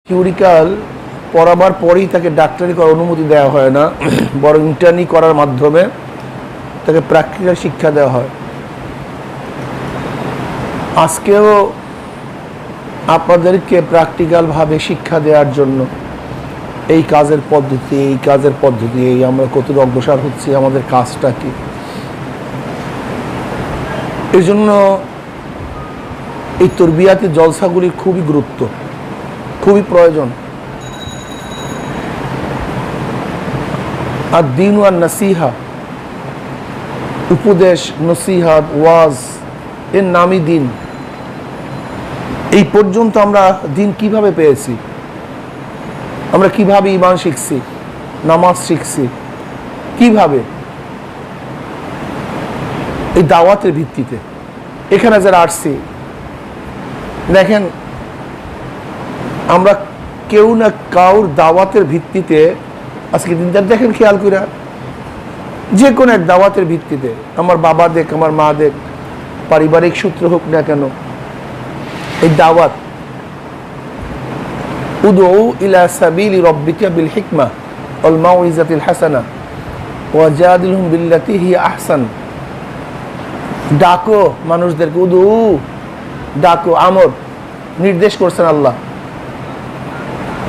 Theoretical পড়াবার পরেই তাকে ডাক্তারি করার অনুমতি দেওয়া হয় না, বরং ইন্টার্নি করার মাধ্যমে তাকে প্র্যাকটিক্যাল শিক্ষা দেওয়া হয়। আজকেও আপনাদেরকে প্র্যাকটিক্যালভাবে শিক্ষা দেওয়ার জন্য এই কাজের পদ্ধতি এই আমরা কতটা অগ্রসর হচ্ছি, আমাদের কাজটা কি। এই জন্য এই তরবিয়াতি জলসাগুলির খুবই গুরুত্ব, খুবই প্রয়োজন। আর দিন আর নসিহা, উপদেশ, নসিহাত, ওয়াজ, এর নামই দিন। এই পর্যন্ত আমরা দিন কিভাবে পেয়েছি, আমরা কিভাবে ঈমান শিখছি, নামাজ শিখছি, কিভাবে? এই দাওয়াতের ভিত্তিতে। এখানে যারা আসছি, দেখেন আমরা কেউ না কাউর দাওয়াতের ভিত্তিতে আজকে দিনটা দেখেন, খেয়াল করে যে কোনো এক দাওয়াতের ভিত্তিতে, আমার বাবা দেখ, আমার মা দেখ, পারিবারিক সূত্র হোক না কেন, এই দাওয়াত উদউ ইলা সাবিলি রাব্বিকা বিল হিকমা ওয়াল মাউইজাতিল হাসানা ওয়াজাদিলহুম বিল্লাতি হিয়া আহসান। ডাকো মানুষদেরকে, উদউ, ডাকো, আমর নির্দেশ করছেন আল্লাহ।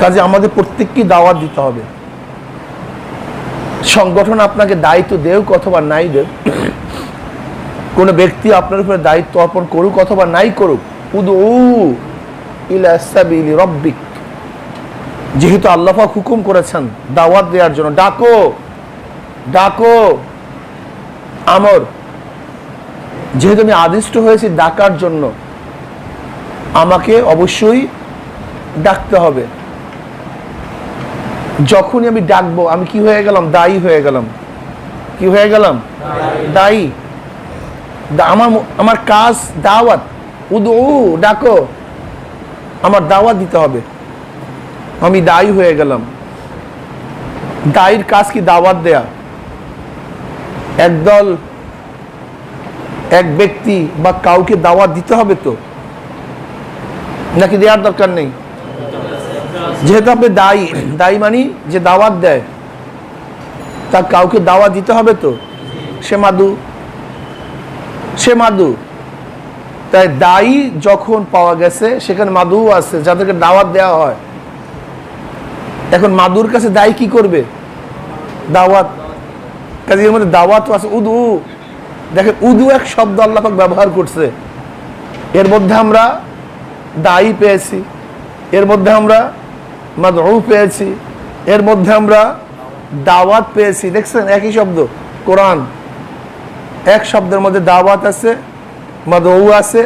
কাজে আমাদের প্রত্যেককে দাওয়াত দিতে হবে। সংগঠন আপনাকে দায়িত্ব দেউক অথবা নাই দেউক, কোনো ব্যক্তি আপনার উপরে দায়িত্ব অর্পণ করুক অথবা নাই করুক, উদউ ইলা সাবিলি রাব্বিক, যেহেতু আল্লাহ পাক হুকুম করেছেন দাওয়াত দেওয়ার জন্য, ডাকো, ডাকো, আমর, যেহেতু আমি আদিষ্ট হয়েছি ডাকার জন্য, আমাকে অবশ্যই ডাকতে হবে। যখনই আমি ডাকবো, আমি কি হয়ে গেলাম? দায়ী হয়ে গেলাম। কি হয়ে গেলাম? দায়ী। আমার কাজ দাওয়াত, উদউ, ডাকো, আমার দাওয়াত দিতে হবে, আমি দায়ী হয়ে গেলাম। দায়ীর কাজ কি? দাওয়াত দেয়া। একদল, এক ব্যক্তি বা কাউকে দাওয়াত দিতে হবে তো, নাকি দেওয়ার দরকার নেই? যেহেতু আপনি দায়ী, দায়ী মানি যে দাওয়াত দেয়, তা কাউকে দাওয়াত দিতে হবে তো। সে মাদু, তাই দায়ী যখন পাওয়া গেছে, সেখানে মাদু আছে যাদেরকে দাওয়াত দেওয়া হয়। এখন মাদুর কাছে দায়ী কি করবে? দাওয়াত। কাজে এর মধ্যে দাওয়াত আছে। উদু, দেখেন উদু এক শব্দ আল্লাহ পাক ব্যবহার করছে, এর মধ্যে আমরা দায়ী পেয়েছি, এর মধ্যে আমরা মাদউ পেয়েছি, এর মধ্যে আমরা দাওয়াত পেয়েছি। দেখছেন একই শব্দ, কোরআন এক শব্দের মধ্যে দাওয়াত আছে, মাদউ আছে,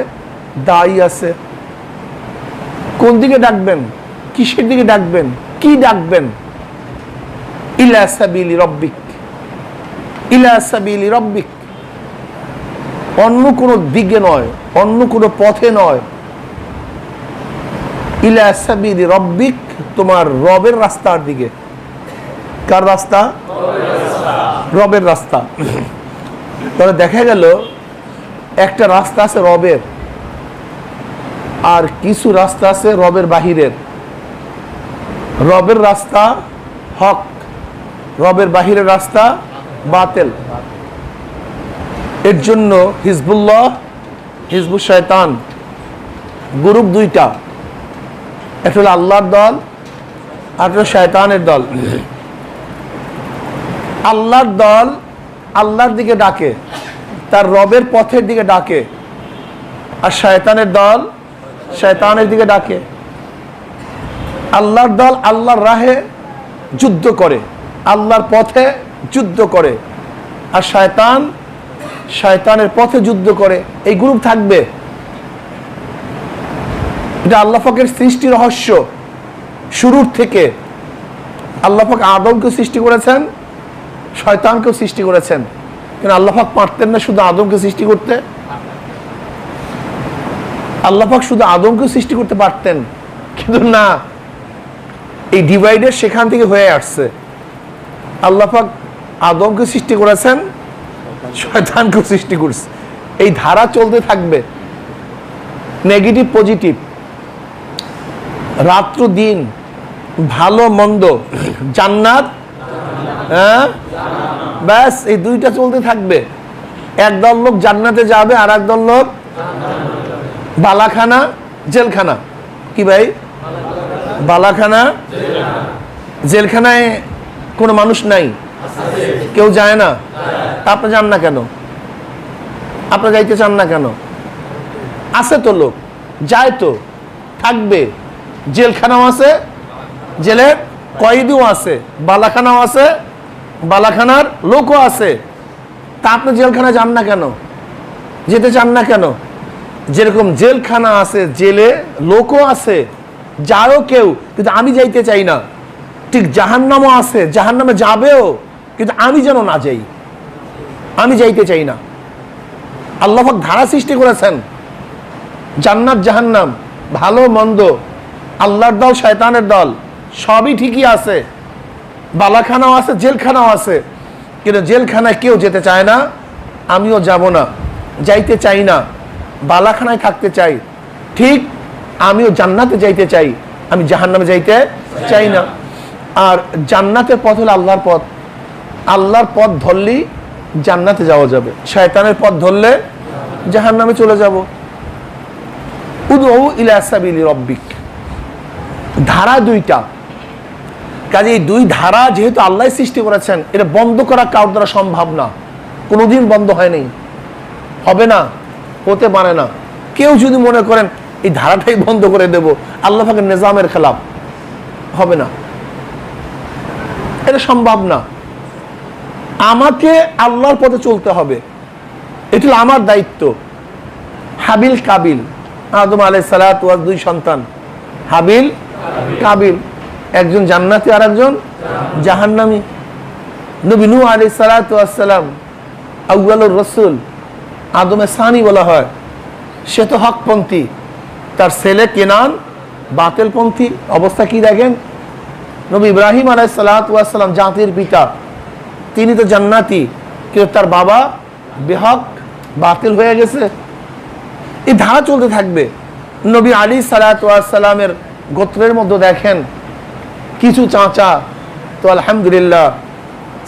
দায়ী আছে। কোন দিকে ডাকবেন? কিসের দিকে ডাকবেন? কি ডাকবেন? ইলা সাবিলি রাব্বিক, ইলা সাবিলি রাব্বিক, অন্য কোনো দিকে নয়, অন্য কোনো পথে নয়। ইলা সাবিলি রাব্বিক, তোমার রবের রাস্তার দিকে। কার রাস্তা? রবের রাস্তা। তাহলে দেখা গেল একটা রাস্তা আছে রবের, আর কিছু রাস্তা আছে রবের বাহিরের। রবের রাস্তা হক, রবের বাহিরের রাস্তা বাতিল। এর জন্য হিজবুল্লাহ, হিজবুল শয়তান গ্রুপ দুইটা, একটা হলো আল্লাহর দল আর একটা শয়তানের দল। আল্লাহর দল আল্লাহর দিকে ডাকে, তার রবের পথের দিকে ডাকে, আর শয়তানের দল শয়তানের দিকে ডাকে। আল্লাহর দল আল্লাহর রাহে যুদ্ধ করে, আল্লাহর পথে যুদ্ধ করে, আর শয়তান শয়তানের পথে যুদ্ধ করে। এই গ্রুপ থাকবে। এটা আল্লাহ পাকের সৃষ্টি রহস্য। শুরুর থেকে আল্লাহ পাক আদমকে সৃষ্টি করেছেন, শয়তানকেও সৃষ্টি করেছেন। কিন্তু আল্লাহ পাক পারতেন না শুধু আদমকে সৃষ্টি করতে? আল্লাহ পাক শুধু আদমকে সৃষ্টি করতে পারতেন, কিন্তু না, এই ডিভাইডের সেখান থেকে হয়ে আসছে। আল্লাহ পাক আদমকে সৃষ্টি করেছেন, শয়তানকেও সৃষ্টি করছে। এই ধারা চলতে থাকবে, নেগেটিভ পজিটিভ, রাত্র দিন ভালো মন্দ, জান্নাত, হ্যাঁ, ব্যাস এই দুইটা চলতে থাকবে। একদল লোক জান্নাতে যাবে, আর একদল লোক বালাখানা জেলখানা। কি ভাই? বালাখানা জেলখানায় কোনো মানুষ নাই, কেউ যায় না। আপনি যান না কেন? আপনি যাইতে চান না কেন? আছে তো লোক, যায় তো, থাকবে। জেলখানাও আছে, জেলের কয়েদিও আছে, বালাখানাও আছে, বালাখানার লোকও আছে। তা আপনি জেলখানা যান না কেন? যেতে চান না কেন? যেরকম জেলখানা আছে, জেলে লোকও আছে, যাও কেউ, কিন্তু আমি যাইতে চাই না। ঠিক জাহান্নামও আছে, জাহান্নামে যাবেও, কিন্তু আমি যেন না যাই, আমি যাইতে চাই না। আল্লাহ পাক ধারা সৃষ্টি করেছেন, জান্নাত জাহান্নাম, ভালো মন্দ, আল্লাহর দল শয়তানের দল, সবই ঠিকই আছে। বালাখানাও আছে, জেলখানাও আছে, কিন্তু জেলখানায় কেউ যেতে চায় না, আমিও যাব না, যাইতে চাই না। বালাখানায় থাকতে চাই, ঠিক আমিও জান্নাতে যাইতে চাই, আমি জাহান্নামে যাইতে চাই না। আর জান্নাতের পথ হলো আল্লাহর পথ। আল্লাহর পথ ধরলেই জান্নাতে যাওয়া যাবে, শয়তানের পথ ধরলে জাহান্নামে চলে যাব। উদউ ইলা সাবিলি রব্বিক, ধারা দুইটা। কাজে এই দুই ধারা যেহেতু আল্লাহ সৃষ্টি করেছেন, এটা বন্ধ করা কারোর দ্বারা সম্ভব না, কোনোদিন বন্ধ হয়নি, হবে না, হতে পারে না। কেউ যদি মনে করেন এই ধারাটাই বন্ধ করে দেব, আল্লাহ পাকের নিজামের খেলাফ, হবে না, এটা সম্ভব না। আমাকে আল্লাহর পথে চলতে হবে, এটা হলো আমার দায়িত্ব। হাবিল কাবিল, আদম আলাইহিস সালাতু ওয়াস দুই সন্তান, হাবিল কাবিল, একজন জান্নাতি আর একজন জাহান্নামী। নবী নূহ আলাইহিস সালাতু ওয়াস সালাম আউয়ালুর রাসূল, আদমের সানি বলা হয়, সে তো হকপন্থী, তার ছেলে কেনান বাতিলপন্থী। অবস্থা কি দেখেন, নবী ইব্রাহিম আলাইহিস সালাতু ওয়াস সালাম জাতির পিতা, তিনি তো জান্নাতি, কিন্তু তার বাবা বেহক, বাতিল হয়ে গেছে। এই ধারা চলতে থাকবে। নবী আলী সালাতু ওয়াস সালামের গোত্রের মধ্যে দেখেন কিছু চাচা তো আলহামদুলিল্লাহ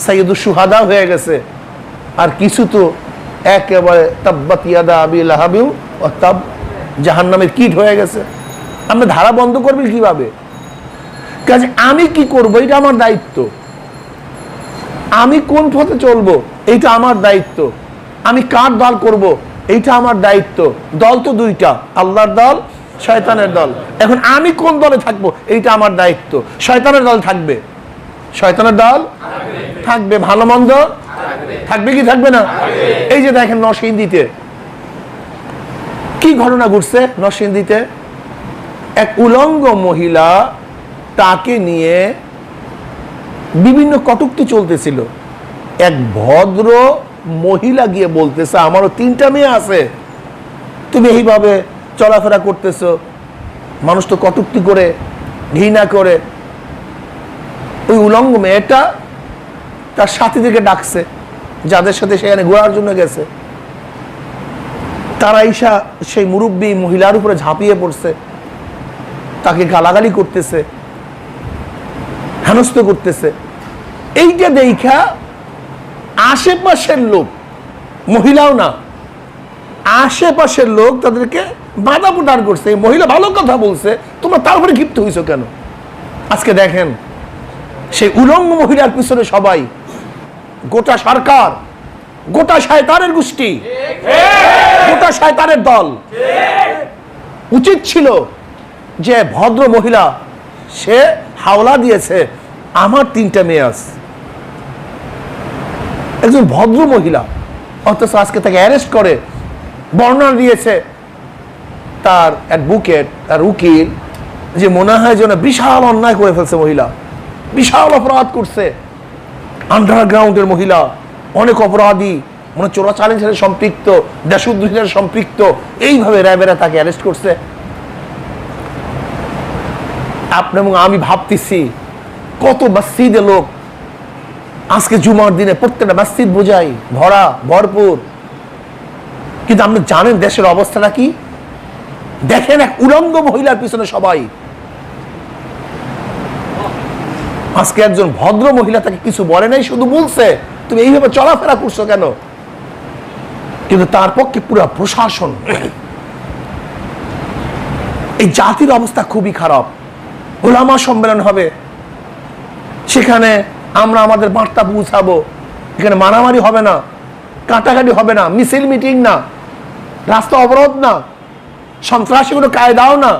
সাইয়্যিদুশ শুহাদা হয়ে গেছে, আর কিছু তো একেবারে তাব্বাত ইয়াদা আবি লাহাবি ওয়া তাব, জাহান্নামের কীট হয়ে গেছে। আমরা ধারা বন্ধ করবেন কিভাবে? কাজে আমি কি করব, এটা আমার দায়িত্ব। আমি কোন পথে চলবো, এইটা আমার দায়িত্ব। আমি কার দল করব, এইটা আমার দায়িত্ব। দল তো দুইটা, আল্লাহর দল, শয়তানের দল। এখন আমি কোন দলে থাকবো, এইটা আমার দায়িত্ব। শয়তানের দল থাকবে, শয়তানের দল থাকবে, ভালো মন্দ থাকবে কি থাকবে না? এই যে দেখেন নরসিংদীতে কি ঘটনা ঘটছে। নরসিংদীতে এক উলঙ্গ মহিলা, তাকে নিয়ে বিভিন্ন কটূক্তি চলতেছিল। এক ভদ্র মহিলা গিয়ে বলতেছে, আমারও 3টা মেয়ে আছে, তুমি এইভাবে চলাফেরা করতেছো, মানুষ তো কটূক্তি করে, ঘৃণা করে। ওই উলঙ্গ মেয়েটা তার সাথীদেরকে ডাকছে, যাদের সাথে সেখানে ঘোরার জন্য গেছে। তারা ঈশা সেই মুরব্বী মহিলার উপরে ঝাঁপিয়ে পড়ছে, তাকে গালাগালি করতেছে, হেনস্থ করতেছে। এইটা দেখা আশেপাশের লোক, মহিলাও না, আশেপাশের লোক তাদেরকে বাধা প্রদান করছে। এই মহিলা ভালো কথা বলছে, তোমরা তার উপরে ক্ষিপ্ত হইছো কেন? আজকে দেখেন সেই উলঙ্গ মহিলার পিছনে সবাই, গোটা সরকার, গোটা শয়তানের গোষ্ঠী, গোটা শয়তানের দল। উচিত ছিল যে ভদ্র মহিলা, সে হাওলা দিয়েছে, আমার 3টা মেয়ে আছে, একজন ভদ্র মহিলা, অথচ আজকে তাকে অ্যারেস্ট করে বর্ণনা দিয়েছে তার অ্যাডভোকেট, তার উকিল, যে মনে হয় যেন বিশাল অন্যায় করে ফেলছে মহিলা, বিশাল অপরাধ করছে। আন্ডারগ্রাউন্ডের মহিলা, অনেক অপরাধী, মনে চোরাচালানের সাথে সম্পৃক্ত, দেশোদ্দেশের সাথে সম্পৃক্ত, এইভাবে র্যাবেরা তাকে অ্যারেস্ট করছে। আপনি এবং আমি ভাবতেছি কত মসজিদে লোক, আজকে জুমার দিনে প্রত্যেকটা মসজিদ বোঝাই ভরা, ভরপুর, কিন্তু আপনি জানেন দেশের অবস্থাটা কি? দেখেন এক উলঙ্গ মহিলার পিছনে সবাই, আজকে একজন ভদ্র মহিলা তাকে কিছু বলে নাই, শুধু বলছে তুমি এইভাবে চলাফেরা করছো কেন, কিন্তু তার পক্ষে পুরো প্রশাসন। এই জাতির অবস্থা খুবই খারাপ। ওলামা সম্মেলন হবে, সেখানে আমরা আমাদের বার্তা পৌঁছাবো, এখানে মারামারি হবে না, কাটাকাটি হবে না, মিছিল মিটিং না, রাস্তা অবরোধ না, সন্ত্রাসী কোনো কায়দাও না।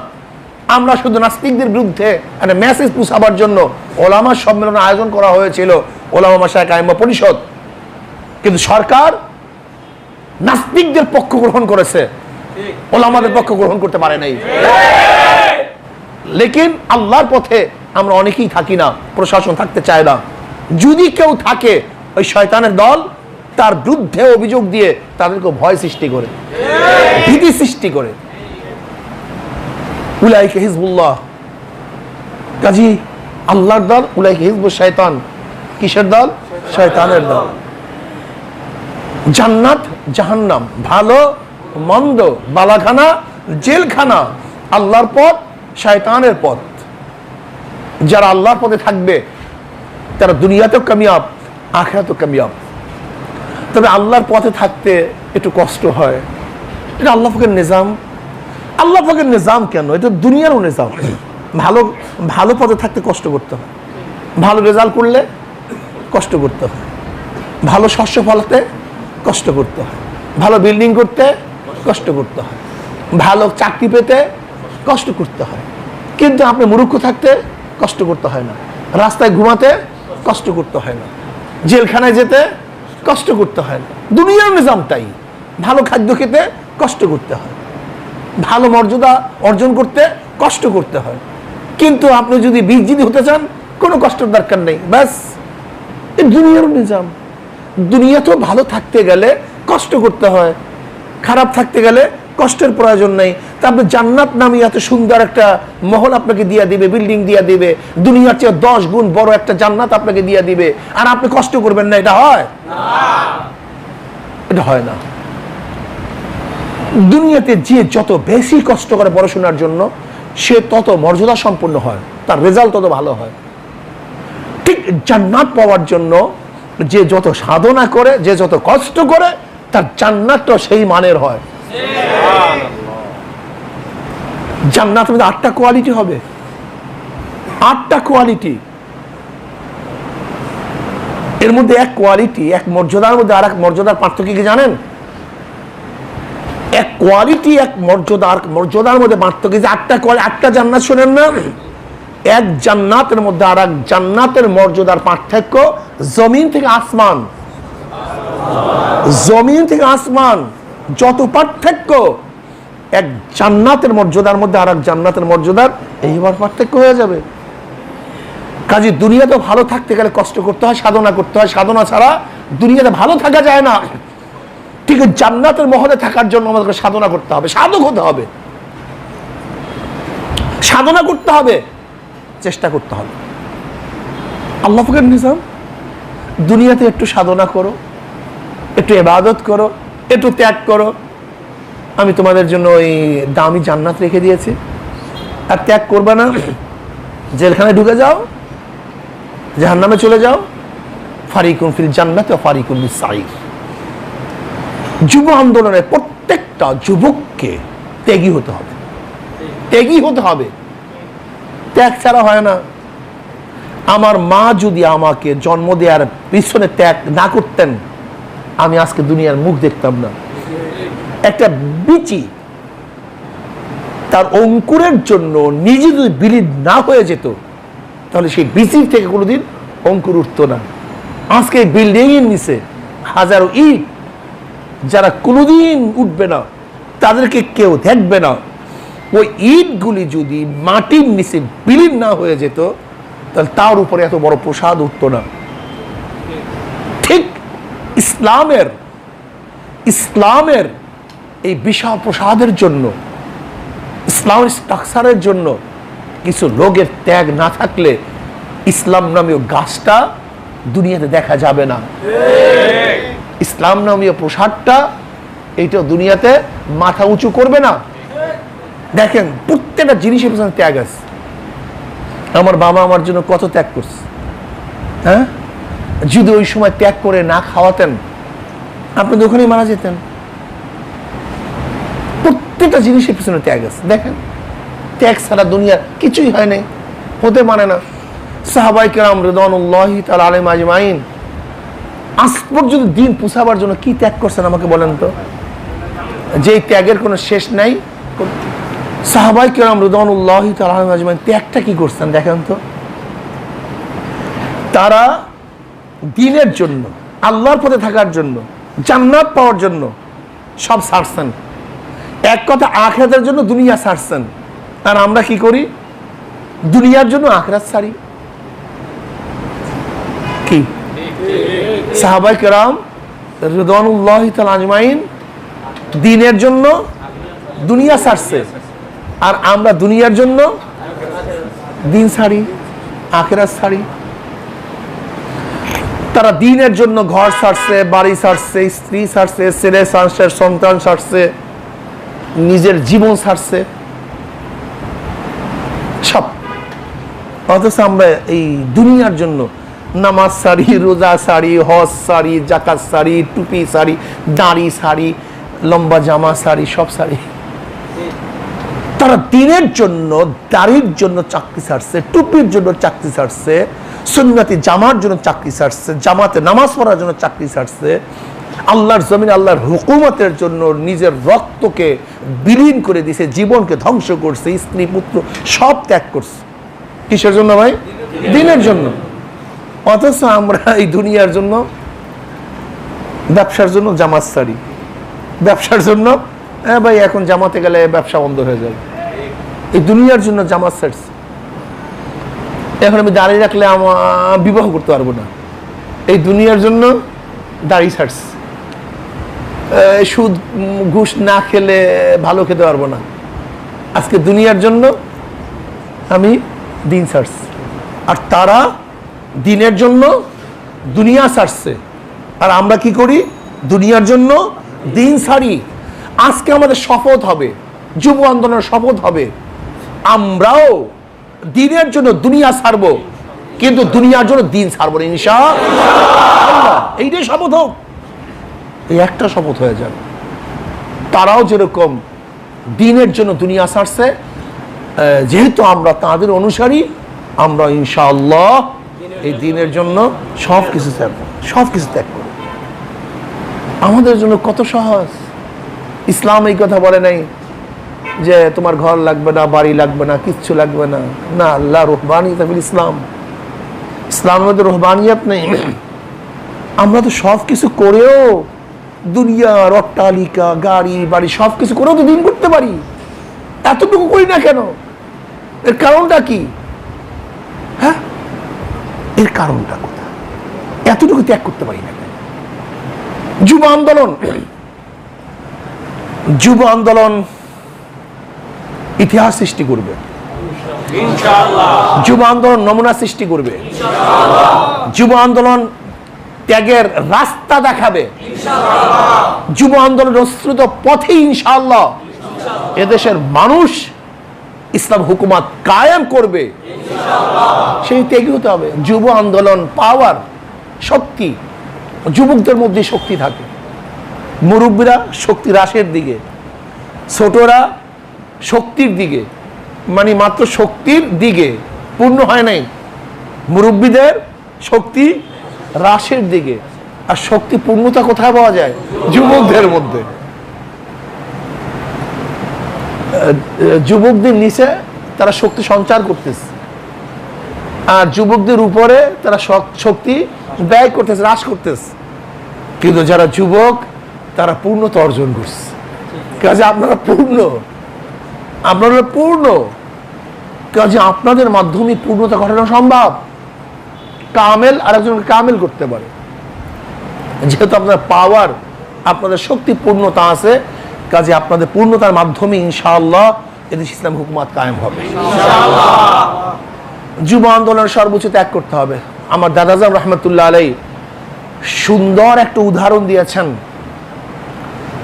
আমরা শুধু নাস্তিকদের বিরুদ্ধে একটা মেসেজ পৌঁছাবার জন্য ওলামা সম্মেলন আয়োজন করা হয়েছিল, ওলামা মাশায়েখ আইম্মা পরিষদ। কিন্তু সরকার নাস্তিকদের পক্ষ গ্রহণ করেছে, ওলামাদের পক্ষ গ্রহণ করতে পারে নাই। লেকিন আল্লাহর পথে আমরা অনেকেই থাকি না, প্রশাসন থাকতে চায় না। যদি কেউ থাকে, ওই শয়তানের দল তার বিরুদ্ধে অভিযোগ দিয়ে তাদেরকে ভয় সৃষ্টি করে, ভীতি সৃষ্টি করে। উলাইকা হিজবুল্লাহ, কাজী আল্লাহর দল, উলাইকা হিজবুশ শয়তান। কিসের দল? শয়তানের দল। জান্নাত জাহান্নাম, ভালো মন্দ, বালাখানা জেলখানা, আল্লাহর পথ শয়তানের পথ। যারা আল্লাহর পথে থাকবে তারা দুনিয়াতেও কামিয়াব, আখিরাতেও কামিয়াব। তবে আল্লাহর পথে থাকতে একটু কষ্ট হয়, এটা আল্লাহ পাকের নিজাম। আল্লাহ পাকের নিজাম কেন, এটা দুনিয়ারও নিজাম। ভালো ভালো পথে থাকতে কষ্ট করতে হয়, ভালো রেজাল্ট করলে কষ্ট করতে হয়, ভালো শস্য ফলাতে কষ্ট করতে হয়, ভালো বিল্ডিং করতে কষ্ট করতে হয়, ভালো চাকরি পেতে কষ্ট করতে হয়। কিন্তু আপনি মূর্খ থাকতে কষ্ট করতে হয় না, রাস্তায় ঘুমাতে কষ্ট করতে হয় না, জেলখানায় যেতে কষ্ট করতে হয় না। দুনিয়ার নিজাম তাই। ভালো খাদ্য খেতে কষ্ট করতে হয়, ভালো মর্যাদা অর্জন করতে কষ্ট করতে হয়। কিন্তু আপনি যদি বিজিত হতে চান, কোনো কষ্টের দরকার নেই, ব্যাস। এই দুনিয়ার নিজাম। দুনিয়াতেও ভালো থাকতে গেলে কষ্ট করতে হয়, খারাপ থাকতে গেলে কষ্টের প্রয়োজন নেই। তারপরে জান্নাত নামে এত সুন্দর একটা মহল আপনাকে দিয়ে দিবে, বিল্ডিং দিয়ে দিবে, দুনিয়ার চেয়ে 10 গুণ বড় একটা জান্নাত আপনাকে দিয়ে দিবে, আর আপনি কষ্ট করবেন না। এটা হয়? এটা হয় না। দুনিয়াতে যে যত বেশি কষ্ট করে পড়াশোনার জন্য, সে তত মর্যাদা সম্পন্ন হয়, তার রেজাল্ট তত ভালো হয়। ঠিক জান্নাত পাওয়ার জন্য যে যত সাধনা করে, যে যত কষ্ট করে, তার জান্নাতটা সেই মানের হয়। জান্নাতের মধ্যে 8টা কোয়ালিটি হবে, 8টা কোয়ালিটি। এর মধ্যে এক কোয়ালিটি, এক মর্যাদার মধ্যে আর এক মর্যাদার পার্থক্য কি জানেন? এক কোয়ালিটি, এক মর্যাদা, আর মর্যাদার মধ্যে পার্থক্য যে 8টা জান্নাত। শোনেন না, এক জান্নাতের মধ্যে আর এক জান্নাতের মর্যাদার পার্থক্য জমিন থেকে আসমান। জমিন থেকে আসমান যত পার্থক্য, এক জান্নাতের মর্যাদার মধ্যে আর এক জান্নাতের মর্যাদার এইবার পার্থক্য হয়ে যাবে। কাজে দুনিয়াতে ভালো থাকতে গেলে কষ্ট করতে হয়, সাধনা করতে হয়। সাধনা ছাড়া দুনিয়াতে ভালো থাকা যায় না। ঠিক জান্নাতের মহলে থাকার জন্য আমাদেরকে সাধনা করতে হবে, সাধক হতে হবে, সাধনা করতে হবে, চেষ্টা করতে হবে। আল্লাহ পাকের নিজাম। দুনিয়াতে একটু সাধনা করো, একটু ইবাদত করো, একটু ত্যাগ করো, আমি তোমাদের জন্য ওই দামি জান্নাত রেখে দিয়েছি। আর ত্যাগ করবে না, জেলখানায় ঢুকে যাও, জাহান্নামে চলে যাও। ফারিকুন ফিল জান্নাত ওয়া ফারিকুন ফিস সাঈর। যুব আন্দোলনের প্রত্যেকটা যুবককে ত্যাগী হতে হবে, ত্যাগী হতে হবে। ত্যাগ ছাড়া হয় না। আমার মা যদি আমাকে জন্ম দেওয়ার পিছনে ত্যাগ না করতেন, আমি আজকে দুনিয়ার মুখ দেখতাম না। একটা বিচি তার অঙ্কুরের জন্য নিজে যদি বিলীন না হয়ে যেত, তাহলে সেই বিচির থেকে কোনোদিন অঙ্কুর উঠতো না। আজকে বিল্ডিং এর নিচে হাজারো ইট, যারা কোনোদিন উঠবে না, তাদেরকে কেউ দেখবে না। ওই ইটগুলি যদি মাটির নিচে বিলীন না হয়ে যেত, তাহলে তার উপরে এত বড় প্রসাদ উঠতো না। ঠিক ইসলামের এই বিশাল প্রসাদের জন্য, ইসলামের স্ট্রাকচারের জন্য কিছু লোকের ত্যাগ না থাকলে ইসলাম নামীয় গাছটা দুনিয়াতে দেখা যাবে না। ইসলাম নামীয় প্রসাদটা এইটা দুনিয়াতে মাথা উঁচু করবে না। দেখেন প্রত্যেকটা জিনিসের পিছনে ত্যাগ আছে। আমার বাবা আমার জন্য কত ত্যাগ করছে, হ্যাঁ, যদি ওই সময় ত্যাগ করে না খাওয়াতেন আপনি ওখানেই মারা যেতেন। প্রত্যেকটা জিনিসের পিছনে ত্যাগ আছে। দেখেন, ত্যাগ ছাড়া দুনিয়ার কিছুই হয় নাই, হতে মানে না। সাহাবায়ে কেরাম রিদওয়ানুল্লাহি তাআলা আলাইহিম আজমাইন আজ পর্যন্ত দিন পুষাবার জন্য কি ত্যাগ করছেন আমাকে বলেন তো, যে ত্যাগের কোনো শেষ নাই। সাহাবায়ে কেরাম রিদওয়ানুল্লাহি তাআলা আলাইহিম আজমাইন ত্যাগটা কি করছেন দেখেন তো। তারা দ্বীনের জন্য, আল্লাহর পথে থাকার জন্য, জান্নাত পাওয়ার জন্য সব ছাড়ছেন। এক কথা আখিরাতের জন্য দুনিয়া ছাড়ছেন। আর আমরা কি করি? দুনিয়ার জন্য আখিরাত ছাড়ি। কি সাহাবায়ে কেরাম রিদওয়ানুল্লাহি তাআলা আজমাইন দ্বীনের জন্য দুনিয়া ছাড়ছে, আর আমরা দুনিয়ার জন্য দ্বীন ছাড়ি, আখিরাত ছাড়ি। তারা দ্বীনের জন্য ঘর ছাড়ছে, বাড়ি ছাড়ছে, স্ত্রী ছাড়ছে, ছেলে ছাড়ছে, সন্তান ছাড়ছে, নিজের জীবন ছাড়ছে সব। অথচ আমরা এই দুনিয়ার জন্য নামাজ ছাড়ি, রোজা ছাড়ি, হজ ছাড়ি, যাকাত ছাড়ি, টুপি ছাড়ি, দাড়ি ছাড়ি, লম্বা জামা ছাড়ি, সব ছাড়ি। তারা দ্বীনের জন্য, দাড়ির জন্য চাকরি ছাড়ছে, টুপির জন্য চাকরি ছাড়ছে, সুন্নতি জামার জন্য চাকরি ছাড়ছে, জামাতে নামাজ পড়ার জন্য চাকরি ছাড়ছে, আল্লাহর জমিনে আল্লাহর হুকুমতের জন্য নিজের রক্তকে বিলীন করে দিয়েছে, জীবনকে ধ্বংস করছে, স্ত্রী পুত্র সব ত্যাগ করছে। কিসের জন্য ভাই? দ্বীনের জন্য। অথচ আমরা এই দুনিয়ার জন্য, ব্যবসার জন্য জামাত ছাড়ি, ব্যবসার জন্য হ্যাঁ ভাই এখন জামাতে গেলে ব্যবসা বন্ধ হয়ে যাবে, এই দুনিয়ার জন্য জামাত ছাড়ছে। এখন আমি দাঁড়িয়ে রাখলে আমার বিবাহ করতে পারবো না, এই দুনিয়ার জন্য দাড়ি ছাড়ছে। সুদ ঘুষ না খেলে ভালো খেতে পারবো না, আজকে দুনিয়ার জন্য আমি দ্বীন ছাড়ছি। আর তারা দ্বীনের জন্য দুনিয়া ছাড়ছে, আর আমরা কি করি? দুনিয়ার জন্য দ্বীন ছাড়ি। আজকে আমাদের শপথ হবে, যুব আন্দোলনের শপথ হবে, আমরাও দ্বীনের জন্য দুনিয়া ছাড়বো, কিন্তু দুনিয়ার জন্য দ্বীন ছাড়বো না ইনশাআল্লাহ। এইটাই শপথ হোক, এই একটা শপথ হয়ে যাবে। তারাও যেরকম দ্বীনের জন্য দুনিয়া ছাড়ছে, যেহেতু আমরা তাদের অনুসারী, আমরা ইনশাআল্লাহ এই দ্বীনের জন্য সব কিছু ছাড়বো, সব কিছু ত্যাগ করবো। আমাদের জন্য কত সহজ। ইসলাম এই কথা বলে নাই যে তোমার ঘর লাগবে না, বাড়ি লাগবে না, কিচ্ছু লাগবে না। না, আল্লাহ রহবানিয়াত ফিল ইসলাম, ইসলামের মধ্যে রহবানিয়াত নেই। আমরা তো সব কিছু করেও, দুনিয়ার অট্টালিকা, গাড়ি বাড়ি সব কিছু করেও তো দ্বীন করতে পারি, এতটুকু করি না কেন? এর কারণটা কি? হ্যাঁ, এর কারণটা কোথায়? এতটুকু ত্যাগ করতে পারি না কেন? যুব আন্দোলন, যুব আন্দোলন ইতিহাস সৃষ্টি করবে ইনশাআল্লাহ। যুব আন্দোলন নমুনা সৃষ্টি করবে ইনশাআল্লাহ। যুব আন্দোলন ত্যাগের রাস্তা দেখাবে ইনশাআল্লাহ। যুব আন্দোলন প্রস্তুত পথে ইনশাআল্লাহ এদেশের মানুষ ইসলাম হুকুমত কায়েম করবে ইনশাআল্লাহ। সেই ত্যাগী হতে হবে। যুব আন্দোলন পাওয়ার, শক্তি, যুবকদের মধ্যে শক্তি থাকে। মুরব্বীরা শক্তি হ্রাসের দিকে, ছোটরা শক্তির দিকে, মানে মাত্র শক্তির দিকে, পূর্ণ হয় নাই। মুরব্বীদের শক্তি হ্রাসের দিকে, আর শক্তি পূর্ণতা কোথায় পাওয়া যায়? যুবকদের মধ্যে। যুবকদের নিচে তারা শক্তি সঞ্চার করতেছে, আর যুবকদের উপরে তারা শক্তি ব্যয় করতেছে, হ্রাস করতেছে। কিন্তু যারা যুবক তারা পূর্ণতা অর্জন করছে। কাজে আপনারা পূর্ণ, আপনারা পূর্ণ, কাজে আপনাদের মাধ্যমে পূর্ণতা ঘটানো সম্ভব। কামেল আর একজনকে কামেল করতে পারে, যেহেতু আপনার পাওয়ার, আপনাদের শক্তি, পূর্ণতা আছে, কাজে আপনাদের পূর্ণতার মাধ্যমে ইনশাআল্লাহ এদেশ ইসলাম হুকুমত কায়েম হবে ইনশাআল্লাহ। যুব আন্দোলনের সর্বোচ্চ ত্যাগ করতে হবে। আমার দাদাজান রহমতুল্লাহ আলাইহি সুন্দর একটা উদাহরণ দিয়েছেন,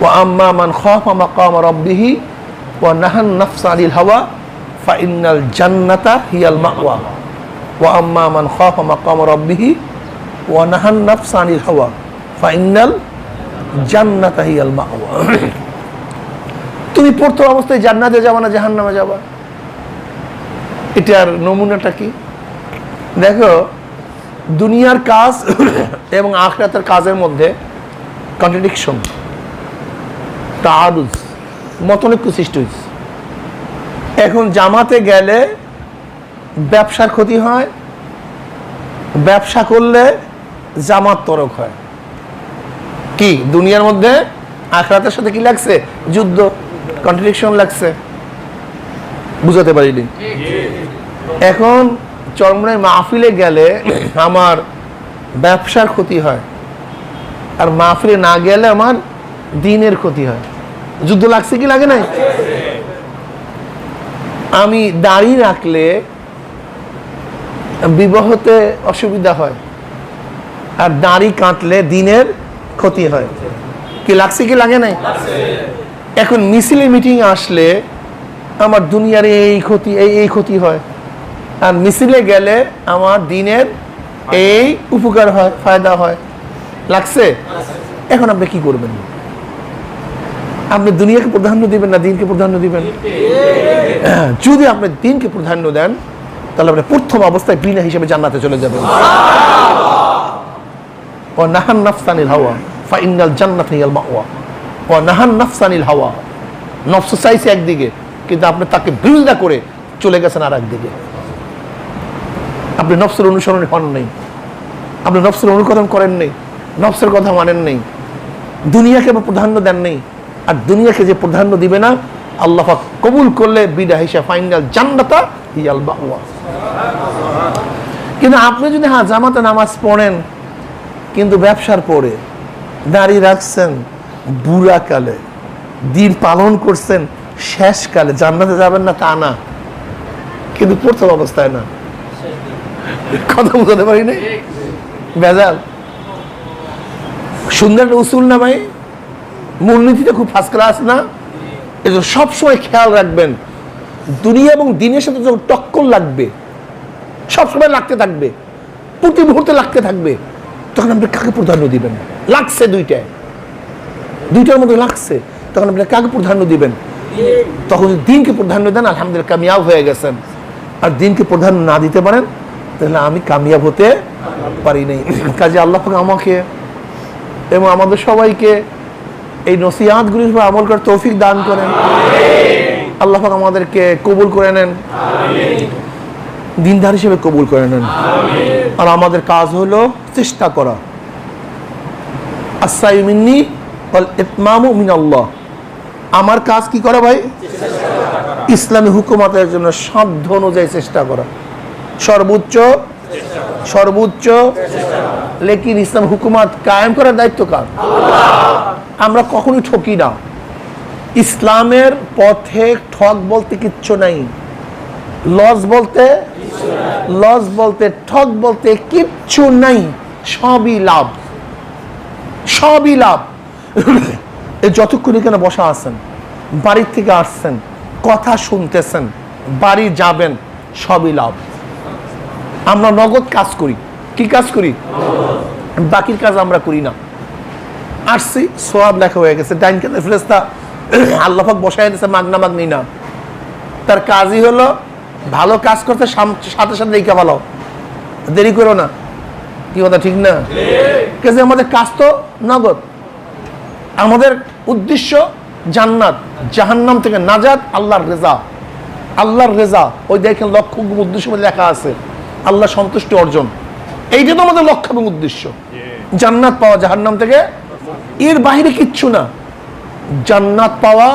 ওয়া আম্মা মান খাফা মাকাম রাব্বিহি ওয়া নাহান নাফসা আনিল হাওয়া ফা ইন্নাল জান্নাতা হিয়াল মাওয়া ওয়া আম্মা মান খাফা মাকাম রাব্বিহি ওয়া নাহান নাফসা আনিল হাওয়া ফাইনাল জান্নাতা হিয়াল মাওয়া। তুমি প্রথম অবস্থায় জান্নাতে যাবা না জাহান্নামে যাবা? এটার নমুনাটা কি দেখো, দুনিয়ার কাজ এবং আখিরাতের কাজের মধ্যে কন্ট্রাডিকশন, তাআরুজ, মতনৈক্য সৃষ্টি হয়েছে। এখন জামাতে গেলে ব্যবসার ক্ষতি হয়, ব্যবসা করলে জামাত তরক হয়। কি দুনিয়ার মধ্যে আখিরাতের সাথে কি লাগছে? যুদ্ধ, কন্ট্রাডিকশন লাগছে। বুঝাতে পারিনি। এখন চরমনাই মাহফিলে গেলে আমার ব্যবসার ক্ষতি হয়, আর মাহফিলে না গেলে আমার দিনের ক্ষতি হয়। যুদ্ধ লাগছে কি লাগে নাই? আমি দাড়ি রাখলে বিবাহতে অসুবিধা হয়, আর দাড়ি কাটলে দিনের ক্ষতি হয়। কি লাগছে কি লাগে নাই? এখন মিছিলে মিটিং আসলে আমার দুনিয়ার এই ক্ষতি এই ক্ষতি হয়, আর মিছিলে গেলে আমার দিনের এই উপকার হয়, ফায়দা হয়। লাগছে? এখন আপনি কি করবেন? আপনি দুনিয়াকে প্রাধান্য দিবেন না দিনকে প্রাধান্য দিবেন? যদি আপনি দিনকে প্রাধান্য দেন তাহলে আপনি প্রথম অবস্থায় বিনা হিসেবে জান্নাতে চলে যাবেন। ওয়া নাহান নাফসানিল হাওয়া ফাইনাল জান্নাতা হিয়াল মাওয়া। ওয়া নাহান নাফসানিল হাওয়া, নফস চাইছে একদিকে, কিন্তু আপনি তাকে বিরোধিতা করে চলে গেছেন আর একদিকে। আপনি নফসের অনুসরণ হন নেই, আপনি নফসের অনুকরণ করেন নেই, নফসের কথা মানেন নেই, দুনিয়াকে প্রাধান্য দেন নেই। আর দুনিয়াকে যে প্রাধান্য দিবে না, আল্লাহ পাক কবুল করলে বিদা হিসাব ফাইনাল জান্নাতা হিয়াল মাওয়া। কিন্তু আপনি যদি জামাতে নামাজ পড়েন কিন্তু ব্যবসার পরে দাড়ি রাখছেন বুড়া কালে, দিন পালন করছেন শেষকালে, জান্নাতে যাবেন না তা না, কিন্তু প্রথম অবস্থায় না। কথা বুঝতে পারি না? বেজাল। সুন্দর একটা উসুল না ভাই? মূলনীতিটা খুব ফার্স্ট ক্লাস না? এই সবসময় খেয়াল রাখবেন, দুনিয়া এবং দিনের সাথে যখন টক্কর লাগবে, সবসময় লাগতে থাকবে, প্রতি মুহূর্তে লাগতে থাকবে, তখন আপনি কাকে প্রাধান্য দিবেন? লাগছে দুইটার মধ্যে লাগছে, তখন আপনি কাকে প্রাধান্য দিবেন? তখন দিনকে প্রাধান্য দেন, আলহামদুলিল্লাহ কামিয়াব হয়ে গেছেন। আর দিনকে প্রাধান্য না দিতে পারেন তাহলে আমি কামিয়াব হতে পারি নাই। কাজে আল্লাহ পাক আমাকে এবং আমাদের সবাইকে এই নসিহাতগুলির উপর আমল করার তৌফিক দান করেন। আল্লাহ পাক আমাদেরকে কবুল করে নেন, দিনদার হিসেবে কবুল করে নেন। আর আমাদের কাজ হলো চেষ্টা করা। আস-সাই মিন্নি ওয়াল ইতমামু মিনাল্লাহ। আমার কাজ কি করা ভাই? ইসলামী হুকুমতের জন্য সাধ্য অনুযায়ী চেষ্টা করা, সর্বোচ্চ। লেকিন ইসলাম হুকুমত কায়েম করার দায়িত্ব কার? আমরা কখনোই ঠকি না। ইসলামের পথে ঠক বলতে কিচ্ছু নাই, লস বলতে ঠক বলতে কিচ্ছু নাই, সবই লাভ। যতক্ষণ এখানে বসা আছেন, বাড়ির থেকে আসছেন, কথা শুনতেছেন, বাড়ি যাবেন, সবই লাভ। আমরা নগদ কাজ করি। কি কাজ করি? বাকির কাজ আমরা করি না। আসছি, সওয়াব লেখা হয়ে গেছে, ডাইন কাতে ফেরেশতা আল্লাহ পাক বসায় দিয়েছে, মাগনা মাগনি না। তার কাজই হলো ভালো কাজ করতে সাথে সাথে লেখা ভালো, দেরি করো না। কি কথা ঠিক না? কাজে আমাদের কাজ তো নগদ। আমাদের উদ্দেশ্য জান্নাত, জাহান্নাম থেকে নাজাত, আল্লাহর রেজা। ওই দেখেন লক্ষ্য উদ্দেশ্য লেখা আছে, আল্লাহ সন্তুষ্টি অর্জন। এইটা তো আমাদের লক্ষ্য এবং উদ্দেশ্য, জান্নাত পাওয়া জাহান্নাম থেকে। এর বাইরে কিচ্ছু না। জান্নাত পাওয়া,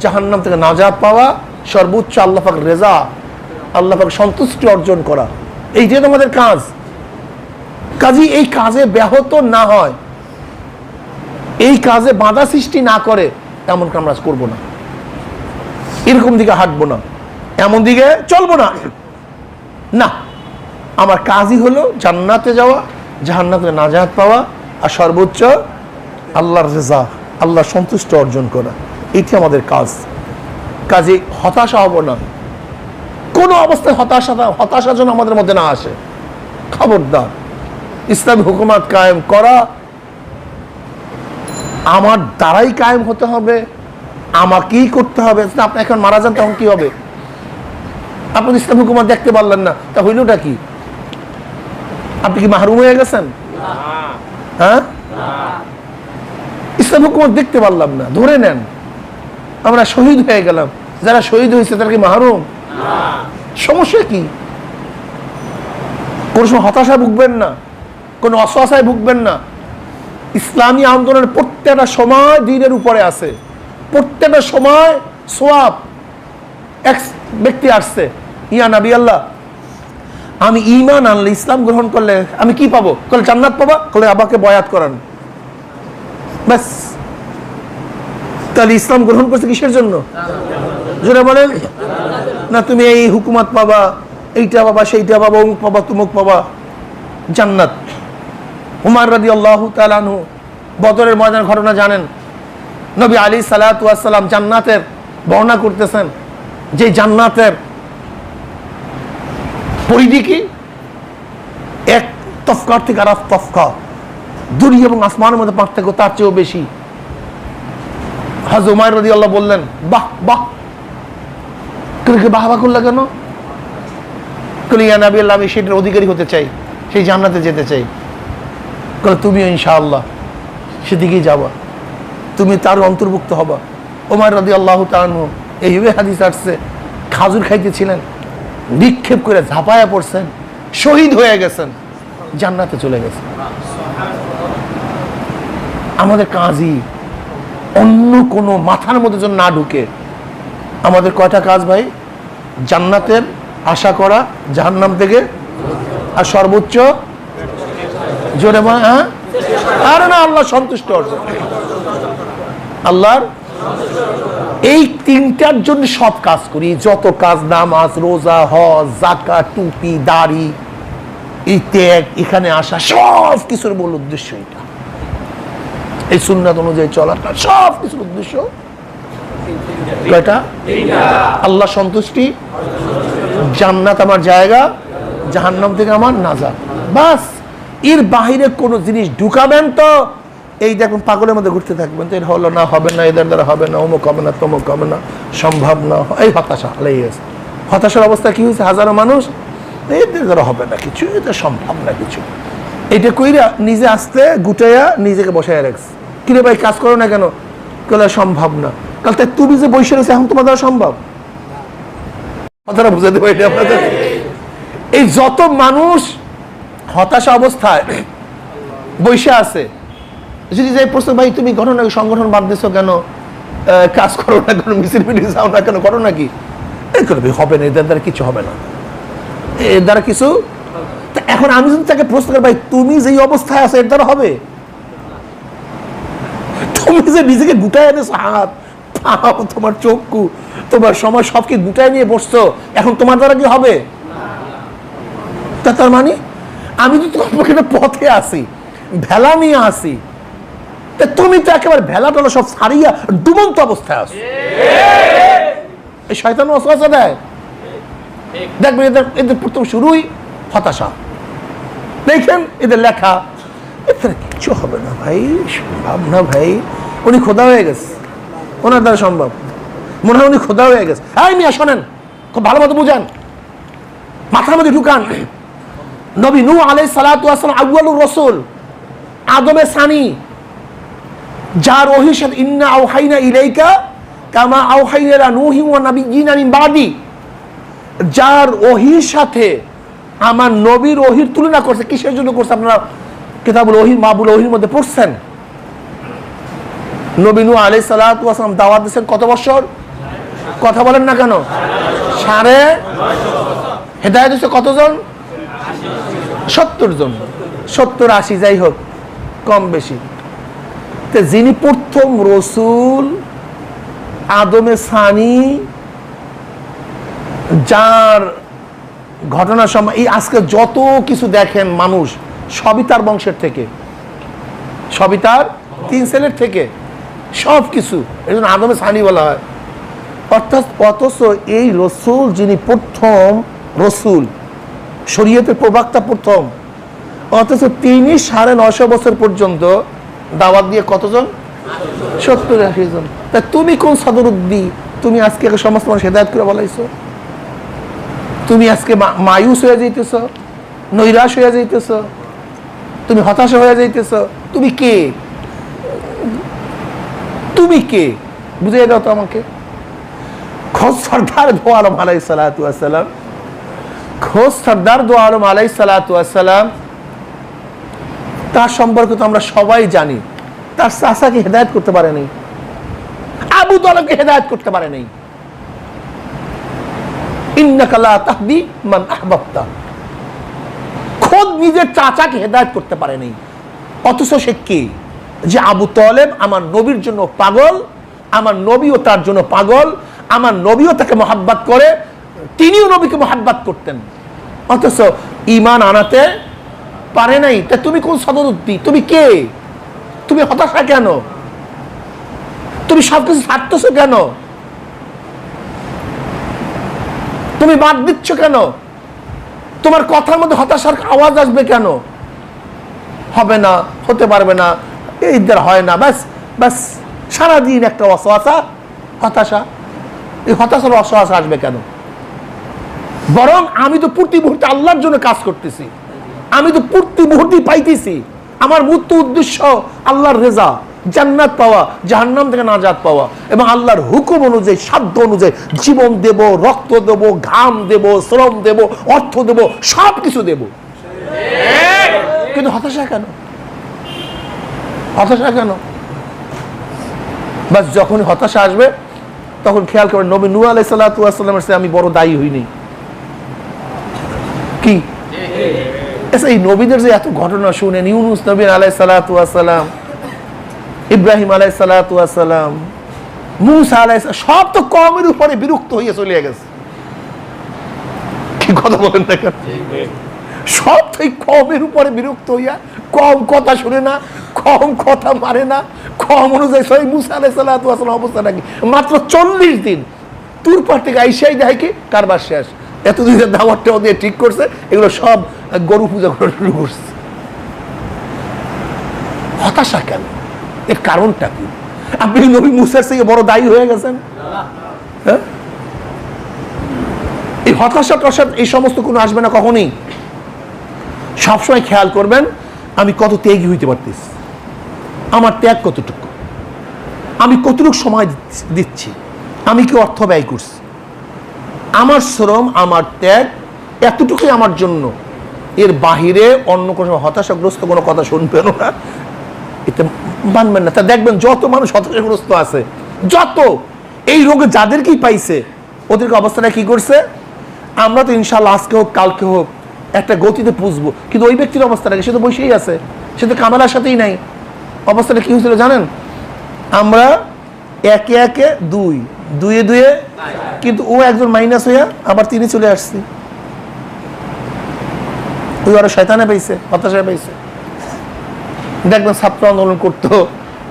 জাহান্নাম থেকে নাজাত পাওয়া, সর্বোচ্চ আল্লাহ পাক রেজা, আল্লাহ পাক সন্তুষ্টি অর্জন করা, এইটাই তো আমাদের কাজ। কাজী এই কাজে ব্যাহত না হয়, এই কাজে বাধা সৃষ্টি না করে, এমন কাজ করবো না, এরকম দিকে হাঁটবো না, এমন দিকে চলবো না। না, আমার কাজই হলো জান্নাতে যাওয়া, জাহান্নাতে নাজাত পাওয়া, আর সর্বোচ্চ আল্লাহর রেজা, আল্লাহর সন্তুষ্ট অর্জন করা। এটি আমাদের কাজ। কাজে হতাশা হব না, কোনো অবস্থায় হতাশা যেন আমাদের মধ্যে না আসে। খবরদার, ইসলামী হুকুমত কায়েম করা আমার দ্বারাই কায়েম হতে হবে, আমাকেই করতে হবে। আপনি এখন মারা যান তখন কি হবে? আপনি ইসলাম হুকুমত দেখতে পারলেন না, তা হইলটা কি? আপনি কি মাহরুম হয়ে গেছেন? হ্যাঁ, ইসলাম হুকুমত দেখতে পারলাম না, ধরে নেন আমরা শহীদ হয়ে গেলাম। যারা শহীদ হয়েছে তারা কি মাহরুম? সমস্যা কি? কোন সময় হতাশা ভুগবেন না, কোন অসহায় ভুগবেন না। ইসলামী আন্দোলনের প্রত্যেকটা সময় দ্বীনের উপরে আছে, প্রত্যেকটা সময় সোয়াব। এক ব্যক্তি আসছে, ইয়া নবী আল্লাহ, আমি ঈমান আনলে, ইসলাম গ্রহণ করলে আমি কি পাবো? বলে জান্নাত পাবা। বলে আবাকে বয়াত করান। ব্যাস, তাহলে ইসলাম গ্রহণ করছে কিসের জন্য? জোরে বলেন না। তুমি এই হুকুমত পাবা, এইটা পাবা, সেইটা পাবা, অমুক পাবা, তুমুক পাবা, জান্নাত। উমর রাদিয়াল্লাহু তাআলা আনহু বদরের ময়দানের ঘটনা জানেন। নবী আলাইহিস সালাতু ওয়াস সালাম জান্নাতের বর্ণনা করতেছেন, যে জান্নাতের পরিধি কি? এক তফকার থেকে আর তফকা, দুনিয়া এবং আসমানের মধ্যে পার্থক্য তার চেয়েও বেশি। হযরত উমর রাদিয়াল্লাহু বললেন, বাহ বাহ, বাহ বাহ করলা কেন? ইয়া নবী আল্লাহ, আমি সেটার অধিকারী হতে চাই, সেই জান্নাতে যেতে চাই। তুমিও ইনশাআল্লাহ সেদিকেই যাবা, তুমি তার অন্তর্ভুক্ত হবা। ওমর রাদিয়াল্লাহু তাআলা আনহু এইভাবে হাদিস আসছে, খাজুর খাইতেছিলেন, নিক্ষেপ করে ঝাঁপায়া পড়ছেন, শহীদ হয়ে গেছেন, জান্নাতে চলে গেছেন। আমাদের কাজই অন্য কোনো মাথার মধ্যে যেন না ঢুকে। আমাদের কয়টা কাজ ভাই? জান্নাতের আশা করা, জাহান্নাম থেকে, আর সর্বোচ্চ জোরে বলেন হ্যাঁ, আর না আল্লাহ সন্তুষ্ট অর্জন, আল্লাহর এই তিনটার জন্য সব কাজ করি। যত কাজ, নামাজ, রোজা, হজ, যাকাত, টুপি, দাড়ি, এই ত্যাগ, এখানে আসা, সব কিছুর মূল উদ্দেশ্য এটা। এই সুন্নাত অনুযায়ী চলাটা সব কিছুর উদ্দেশ্য কয়টা? আল্লাহ সন্তুষ্টি, জান্নাত আমার জায়গা, জাহান্নাম থেকে আমার নাজাত। বাস, এর বাহিরে কোন জিনিস ঢুকাবেন তো এই দেখুন পাগলের মধ্যে ঘুরতে থাকবেন, তো এর হলো না, হবে না, এদের দ্বারা হবে না, অমুক হবে না, তমুক হবে না, সম্ভব না, এই হতাশা লেগে গেছে। হতাশার অবস্থা কি হয়েছে? হাজারো মানুষ, এদের দ্বারা হবে না কিছু, এটা সম্ভব না কিছু। এটা কইরা নিজে আসতে গুটাইয়া নিজেকে বসায় রাখছে। কিরে ভাই কাজ করো না কেন? কেন সম্ভব না। কাল তাই তুমি যে বসে রয়েছে, এখন তোমার দ্বারা সম্ভব? কথাটা বুঝাতে পারি আপনাদের। এই যত মানুষ হতাশা অবস্থায় বসে আছে, যদি যাই প্রশ্ন, ভাই তুমি ঘটনা সংগঠন বাদ দিছো কেন, কাজ করো না কেন, মিছিল মিটিং যাও না কেন, করো নাকি? এই করবে, হবে না, এদের দ্বারা কিছু হবে না, এর দ্বারা কিছু। এখন আমি যদি তাকে প্রশ্ন করি, ভাই তুমি যেই অবস্থায় আছো এর দ্বারা হবে? তুমি যে নিজেকে গুটায় এনেছো, হাত পাও, তোমার চক্ষু, তোমার সময় সব কি গুটায় নিয়ে বসছো, এখন তোমার দ্বারা কি হবে? তার মানে আমি তো তোমার পথে আসি, ভেলা নিয়ে আসি, তুমি তো একেবারে ভেলা টলা সব ছাড়িয়া ডুবন্ত অবস্থায় আছো। এই শয়তান ওয়াসওয়াসা দেয়, দেখবেন এদের প্রথম শুরুই হতাশা। দেখেন এদের লেখা, এদের কিচ্ছু হবে না ভাই, সম্ভব না ভাই, উনি খোদা হয়ে গেছে, ওনার দ্বারা সম্ভব, মনে হয় উনি খোদা হয়ে গেছে। এই মিয়া শোনেন, খুব ভালো মতো বুঝান, মাথার মধ্যে ঢুকান। নবী নূহ আলাইহিস সালাতু ওয়াস সালাম আউয়ালুর রাসূল, আদমে সানি, যার ওহীর সাথে ইন্না আওহাইনা ইলাইকা কামা আওহাইনা ইলা নূহি ওয়া নাবিয়্যিনা মিন বাদি, যার ওহীর সাথে আমার নবীর ওহীর তুলনা করছে। কিসের জন্য করছে? আপনারা কিতাবুল ওহী, মাবুল ওহীর মধ্যে পড়ছেন। নবী নূহ আলাইহিস সালাতু ওয়াস সালাম দাওয়াত দিয়েছেন কত বছর? কথা বলেন না কেন? 950। হেদায়েত হয়েছে কতজন? 70 জন, 70-80 যাই হোক, কম বেশি। যিনি প্রথম রসুল, আদমে সানি, যার ঘটনার সময় এই আজকে যত কিছু দেখেন মানুষ, সবই তার বংশের থেকে, সবই তার 3 ছেলের থেকে, সব কিছু। এই জন্য আদমে সানি বলা হয়। অর্থাৎ অথচ এই রসুল, যিনি প্রথম রসুল, শরীয়তের প্রবক্তা প্রথম, অথচ তিনি 950 বছর পর্যন্ত দাওয়াত দিয়ে কতজন? 70-80 জন। তা তুমি কোন সদরুদ্দি? তুমি আজকে সমস্ত মানুষ হেদায়েত করে বলাইছো? তুমি আজকে মায়ুস হয়ে যাইতেছ, নৈরাশ হয়ে যাইতেছ, তুমি হতাশা হয়ে যাইতেছ। তুমি কে? তুমি কে? বুঝিয়ে দাও তো আমাকে। খোঁজ সর্দার দো আলম আলাইহিস সালাতু ওয়াস সালাম, খোঁজ সর্দার দো আলম আলাইহিস সালাতু ওয়াস সালাম, তার সম্পর্কে তো আমরা সবাই জানি। তার চাচাকে হেদায়েত করতে পারে নাই, আবু তালেবকে হেদায়েত করতে পারে নাই। ইন্নাকা লা তাহদি মান আহবাবতা, খোদ নিজের চাচাকে হেদায়েত করতে পারে নাই। অথচ সে কে? যে আবু তালেব আমার নবীর জন্য পাগল, আমার নবীও তার জন্য পাগল, আমার নবীও তাকে মহাব্বত করে, তিনিও নবীকে মহাব্বত করতেন। অথচ ঈমান আনাতে পারে নাই। তা তুমি কোন সদরুদ্দি? তুমি কে? তুমি হতাশা কেন? তুমি সবকিছু ছাড়তেছো কেন? তুমি বাদ দিচ্ছ কেন? তোমার কথার মধ্যে হতাশার আওয়াজ আসবে কেন? হবে না, হতে পারবে না, এই দ্বারা হয় না, ব্যাস ব্যাস সারাদিন একটা অসহাসা, হতাশা। এই হতাশার অসহাসা আসবে কেন? বরং আমি তো প্রতি মুহূর্তে আল্লাহর জন্য কাজ করতেছি, আমি তো প্রতি মুহূর্তে পাইতেছি আমার মূর্ত উদ্দেশ্য আল্লাহর রেজা, জান্নাত পাওয়া, জাহান্নাম থেকে নাজাত পাওয়া, এবং আল্লাহর হুকুম অনুযায়ী, সাধ্য অনুযায়ী জীবন দেব, রক্ত দেব, ঘাম দেব, শ্রম দেব, অর্থ দেব, সব কিছু দেব। কিন্তু হতাশা কেন? হতাশা কেন? বাস যখনই হতাশা আসবে তখন খেয়াল করবেন নবী নূহ আলাইহিস সালাতু ওয়াস সালামের চেয়ে আমি বড় দায়ী হইনি। কি এই নবীদের যে এত ঘটনা শুনেন, ইউনূস নবী আলাইহিস সালাতু ওয়াস সালাম, ইব্রাহিম আলাইহিস সালাতু ওয়াস সালাম, মূসা আলাইহিস, সব তো কওমের উপরে বিরক্ত হয়ে চলে গেছে। কি কথা বলেন না? সব তো এই কওমের উপরে বিরক্ত হইয়া, কম কথা শুনে না, কম কথা মারে না, কম অনুযায়ী সহি মূসা আলাইহিস সালাতু ওয়াস সালাম অবস্থা নাকি মাত্র 40 দিন তুর পার থেকে আইসাই দেখে কি কারবার শেষ। এতদিনের দাওয়াতটাও দিয়ে ঠিক করছে, এগুলো সব গরু পূজা করা শুরু করছে। হতাশা কেন? এর কারণটা কি? আপনি নবী মূসার থেকে বড় দায়ী হয়ে গেছেন? হ্যাঁ, এই হতাশা টসাদ এই সমস্ত কোনো আসবে না কখনই। সবসময় খেয়াল করবেন আমি কত ত্যাগী হইতে পারতেছি, আমার ত্যাগ কতটুকু, আমি কতটুকু সময় দিচ্ছি, আমি কি অর্থ ব্যয় করছি, আমার শ্রম, আমার ত্যাগ এতটুকুই আমার জন্য। এর বাহিরে অন্য কোনো হতাশাগ্রস্ত কোনো কথা শুনবেন না, এতে মানবেন না। তা দেখবেন যত মানুষ হতাশাগ্রস্ত আছে, যত এই রোগে যাদেরকেই পাইছে, ওদেরকে অবস্থাটা কি করছে? আমরা তো ইনশাল্লাহ আজকে হোক কালকে হোক একটা গতিতে পুষবো, কিন্তু ওই ব্যক্তির অবস্থাটা কি? সে তো বসেই আছে, সে তো কামালার সাথেই নাই। অবস্থাটা কি হয়েছিল জানেন? আমরা একে একে দুই, দুয়ে দুয়ে, কিন্তু ও একজন মাইনাস হইয়া আবার তিনি চলে আসছে। ওই আরো শয়তানে পাইছে, হতাশায় পাইছে। দেখবেন ছাত্র আন্দোলন করতো,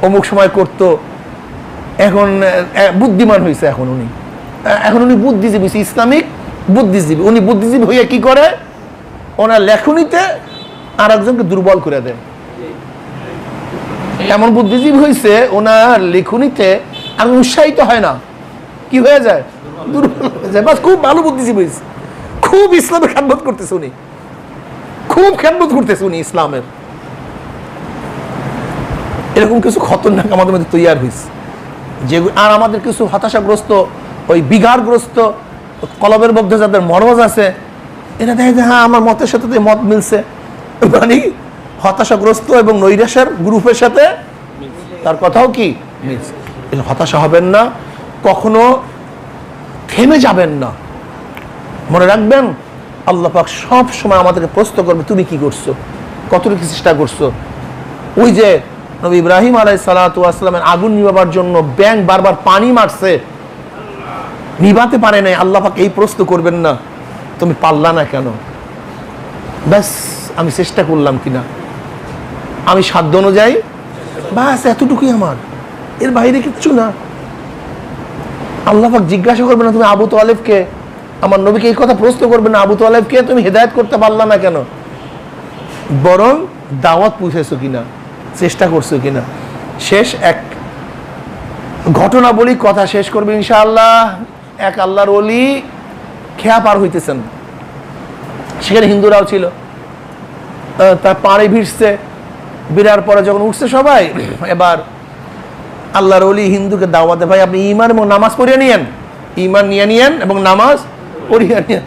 অমুক সময় করতো, এখন বুদ্ধিমান হয়েছে, এখন উনি বুদ্ধিজীবী, ইসলামিক বুদ্ধিজীবী। উনি বুদ্ধিজীবী হইয়া কি করে? ওনার লেখনীতে আর একজনকে দুর্বল করে দেন। এমন বুদ্ধিজীবী হয়েছে, ওনার লেখনীতে আর উৎসাহিত হয় না, কি হয়ে যায়? দুর্বল হয়ে যায়। বাস খুব ভালো বুদ্ধিজীবী হয়েছে, খুব ইসলামের খেদমত করতেছে উনি, খুব খেদমত করতেছে উনি ইসলামের। এরকম কিছু খতরনাক আমাদের মধ্যে তৈরি হয়েছে, যে আর আমাদের কিছু হতাশাগ্রস্ত, ওই বিঘারগ্রস্ত কলবের মধ্যে যাদের মরজ আছে, এরা দেখে যে হ্যাঁ আমার মতের সাথে মত মিলছে, মানে হতাশাগ্রস্ত এবং নৈরাশের গ্রুপের সাথে তার কথাও কি মিলছে। হতাশা হবেন না, কখনো থেমে যাবেন না। মনে রাখবেন আল্লাহ পাক সব সময় আমাদেরকে প্রশ্ন করবে, তুমি কি করছো, কতটুকু চেষ্টা করছো। ওই যে নবী ইব্রাহিম আলাইহিস সালাতু ওয়াস সালামের আগুন নিভাবার জন্য ব্যাঙ বারবার পানি মারছে, নিভাতে পারে নাই। আল্লাহ পাক এই প্রশ্ন করবেন না, তুমি পারলা না কেন? ব্যাস আমি চেষ্টা করলাম কিনা, আমি সাধ্য অনুযায়ী, ব্যাস এতটুকুই আমার, এর বাইরে কিচ্ছু না। আল্লাহ পাক জিজ্ঞাসা করবে না তুমি আবু তালেবকে, আমার নবীকে এই কথা প্রশ্ন করবে না, আবু তালেবকে তুমি হেদায়েত করতে পারলা না কেন? বরং দাওয়াত পৌঁছেছো কিনা, চেষ্টা করছো কিনা। শেষ এক ঘটনা বলি, কথা শেষ করবে ইনশাআল্লাহ। এক আল্লাহর ওলি খেয়া পার হইতেছেন, সেখানে হিন্দুরাও ছিল। তার পাড়ে ভিড়ছে, বিরার পরে যখন উঠছে সবাই, এবার আল্লাহর ওলি হিন্দুকে দাওয়াতে, ভাই আপনি ঈমান এবং নামাজ পড়িয়ে নিয়েন, ঈমান নিয়ে নিয়েন এবং নামাজ পড়িয়ে নিয়েন।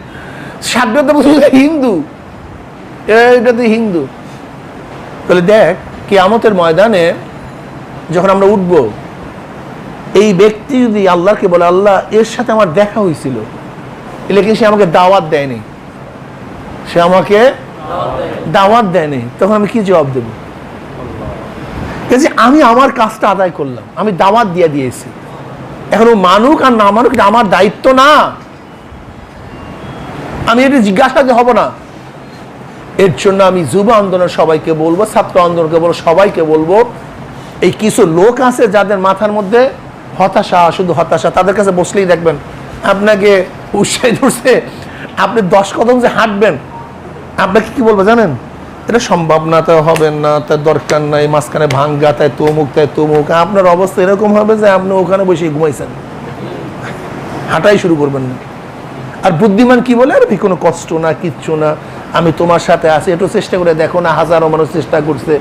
সাব্যত হিন্দু, এটা তো হিন্দু। তাহলে দেখ, কিয়ামতের ময়দানে যখন আমরা উঠবো, এই ব্যক্তি যদি আল্লাহকে বলে, আল্লাহ এর সাথে আমার দেখা হয়েছিল, লেকিন সে আমাকে দাওয়াত দেয়নি, সে আমাকে দাওয়াত দেয়নি, তখন আমি কি জবাব দেব? আমি আমার কাজটা আদায় করলাম, আমি দাওয়াত দিয়ে দিয়েছি, এখন ও মানুক আর না মানুক আমার দায়িত্ব না, আমি এটা জিজ্ঞাসা হব না। এর জন্য আমি যুব আন্দোলন সবাইকে বলবো, ছাত্র আন্দোলনকে বলবো, সবাইকে বলবো, এই কিছু লোক আছে যাদের মাথার মধ্যে হতাশা, শুধু হতাশা, তাদের কাছে বসলেই দেখবেন আপনাকে উৎসাহিত করছে, আপনি 10 কদম যে হাঁটবেন, আপনাকে কি বলবো জানেন? এটা সম্ভব না, তা হবে না, তার দরকার নাই, মাঝখানে ভাঙ্গা, তাই তমুক, তাই তমুক। আপনার অবস্থা এরকম হবে যে আপনি ওখানে বসে ঘুমাইছেন, হাঁটাই শুরু করবেন না। আর বুদ্ধিমান কি বলে, আর কোনো কষ্ট না, কিচ্ছু না, আমি তোমার সাথে আছি, একটু চেষ্টা করে দেখো না, হাজারো মানুষ চেষ্টা করছে,